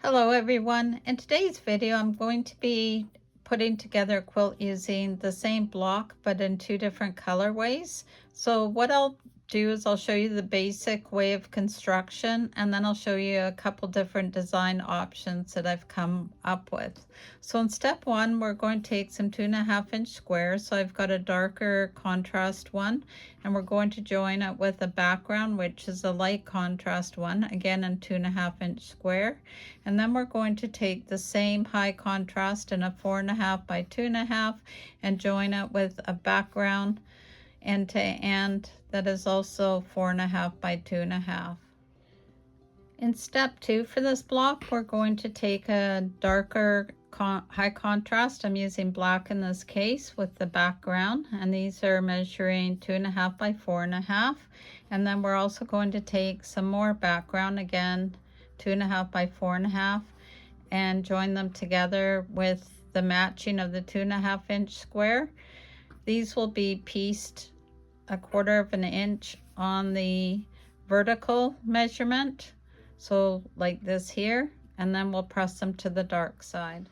Hello everyone. In today's video, I'm going to be putting together a quilt using the same block, but in two different colorways. So what I'll do is I'll show you the basic way of construction, and then I'll show you a couple different design options that I've come up with. So in step one, we're going to take some 2.5-inch squares. So I've got a darker contrast one, and we're going to join it with a background, which is a light contrast one, again in 2.5-inch square. And then we're going to take the same high contrast in a 4.5 by 2.5 and join it with a background end to end that is also 4.5 by 2.5. In step two for this block, we're going to take a darker high contrast. I'm using black in this case with the background, and these are measuring 2.5 by 4.5. And then we're also going to take some more background, again 2.5 by 4.5, and join them together with the matching of the 2.5-inch square. These will be pieced 1/4 inch on the vertical measurement, so like this here, and then we'll press them to the dark side.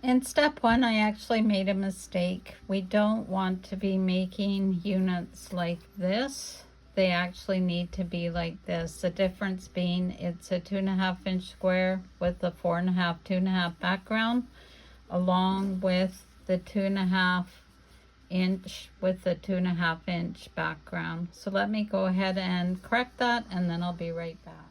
In step one, I actually made a mistake. We don't want to be making units like this. They actually need to be like this. The difference being it's a 2.5-inch square with a 4.5, 2.5 background, along with the 2.5-inch with the 2.5-inch background. So let me go ahead and correct that, and then I'll be right back.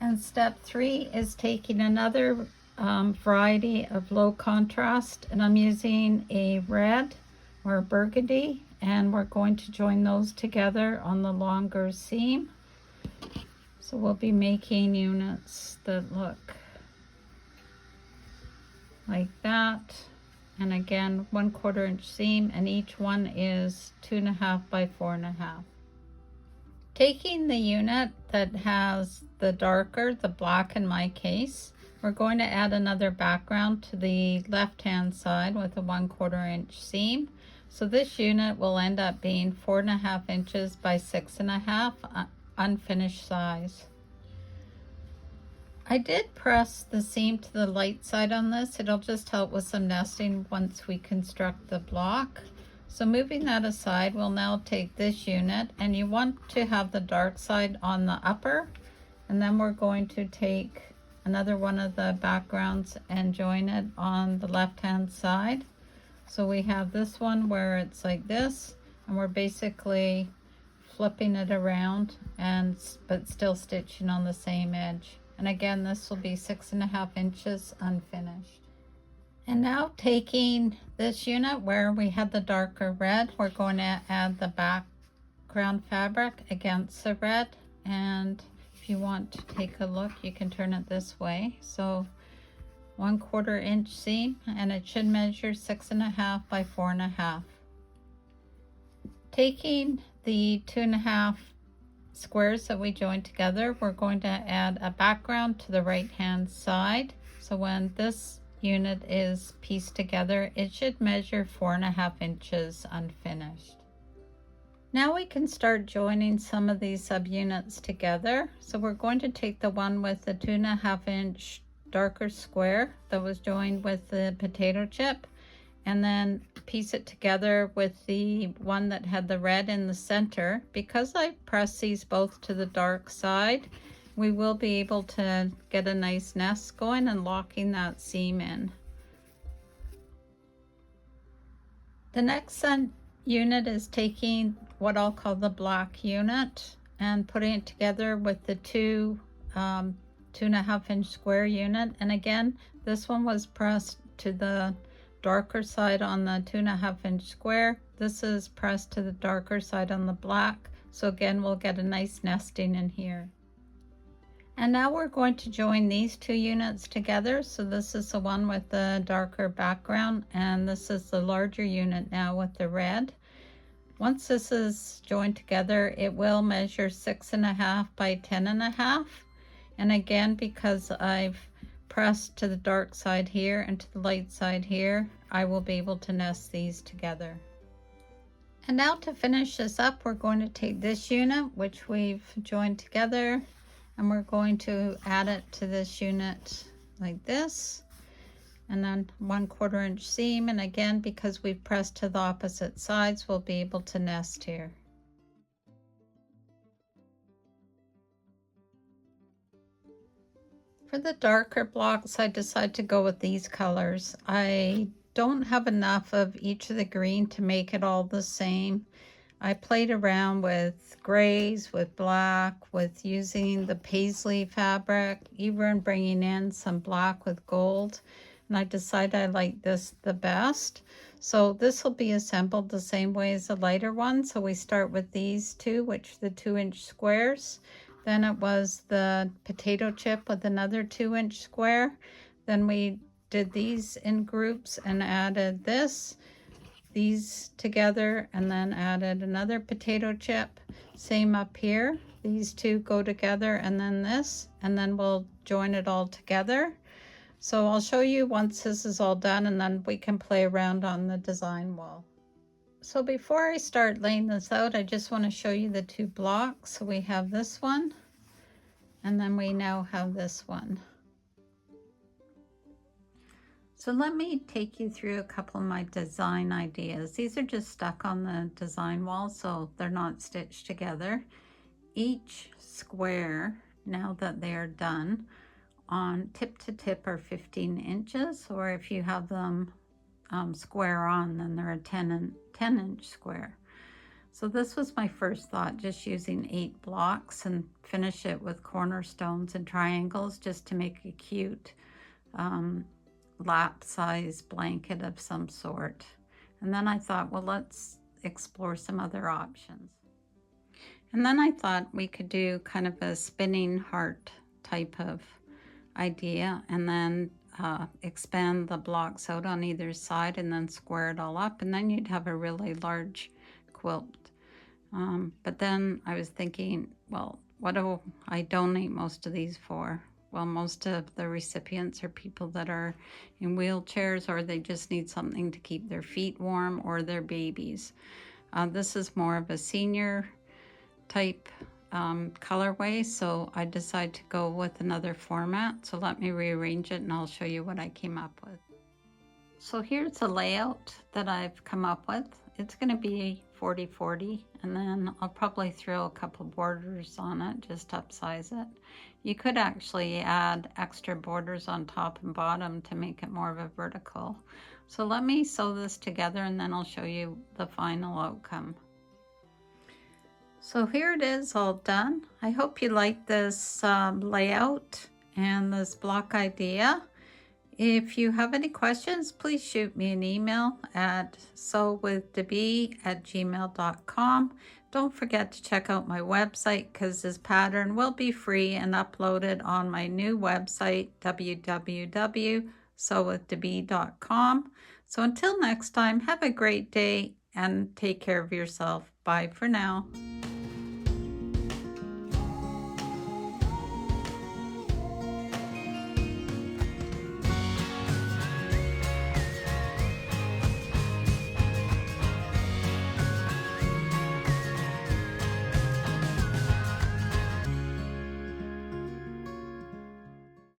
And step three is taking another variety of low contrast, and I'm using a red or burgundy, and we're going to join those together on the longer seam. So we'll be making units that look like that, and again 1/4 inch seam, and each one is 2.5 by 4.5. Taking the unit that has the darker, the black in my case, we're going to add another background to the left hand side with a 1/4 inch seam. So this unit will end up being 4.5 inches by 6.5, unfinished size. I did press the seam to the light side on this. It'll just help with some nesting once we construct the block. So moving that aside, we'll now take this unit, and you want to have the dark side on the upper, and then we're going to take another one of the backgrounds and join it on the left hand side. So we have this one where it's like this, and we're basically flipping it around but still stitching on the same edge. And again, this will be 6.5 inches unfinished. And now taking this unit where we had the darker red, we're going to add the background fabric against the red. And if you want to take a look, you can turn it this way. So 1/4 inch seam, and it should measure 6.5 by 4.5. Taking the 2.5 squares that we joined together, we're going to add a background to the right hand side. So when this unit is pieced together, it should measure 4.5 inches unfinished. Now we can start joining some of these subunits together. So we're going to take the one with the 2.5-inch darker square that was joined with the potato chip, and then piece it together with the one that had the red in the center. Because I pressed these both to the dark side, we will be able to get a nice nest going and locking that seam in. The next unit is taking what I'll call the black unit and putting it together with the 2.5-inch square unit. And again, this one was pressed to the darker side on the 2.5-inch square. This is pressed to the darker side on the black. So again, we'll get a nice nesting in here. And now we're going to join these two units together. So this is the one with the darker background, and this is the larger unit now with the red. Once this is joined together, it will measure 6.5 by 10.5. And again, because I've pressed to the dark side here and to the light side here, I will be able to nest these together. And now to finish this up, we're going to take this unit, which we've joined together, and we're going to add it to this unit like this, and then 1/4 inch seam, and again, because we've pressed to the opposite sides, we'll be able to nest here. For the darker blocks, I decided to go with these colors. I don't have enough of each of the green to make it all the same. I played around with grays, with black, with using the paisley fabric, even bringing in some black with gold. And I decided I like this the best. So this will be assembled the same way as the lighter one. So we start with these two, which are the 2-inch squares. Then it was the potato chip with another 2-inch square. Then we did these in groups and added these together, and then added another potato chip. Same up here. These two go together, and then this, and then we'll join it all together. So I'll show you once this is all done, and then we can play around on the design wall. So before I start laying this out, I just want to show you the two blocks. So we have this one, and then we now have this one. So let me take you through a couple of my design ideas. These are just stuck on the design wall, so they're not stitched together. Each square, now that they are done, on tip to tip are 15 inches, or if you have them square on, then they're a 10-inch square. So this was my first thought, just using 8 blocks and finish it with cornerstones and triangles just to make a cute lap size blanket of some sort. And then I thought, well, let's explore some other options. And then I thought we could do kind of a spinning heart type of idea, and then expand the blocks out on either side and then square it all up, and then you'd have a really large quilt. But then I was thinking, well, what do I donate most of these for? Well, most of the recipients are people that are in wheelchairs, or they just need something to keep their feet warm, or their babies. This is more of a senior type colorway, so I decided to go with another format. So let me rearrange it and I'll show you what I came up with. So here's the layout that I've come up with. It's going to be 40-40, and then I'll probably throw a couple borders on it, just upsize it. You could actually add extra borders on top and bottom to make it more of a vertical. So let me sew this together and then I'll show you the final outcome. So here it is, all done. I hope you like this layout and this block idea. If you have any questions, please shoot me an email at sewwithdebee@gmail.com. Don't forget to check out my website, because this pattern will be free and uploaded on my new website, www.sewwithdebee.com. So until next time, have a great day and take care of yourself. Bye for now.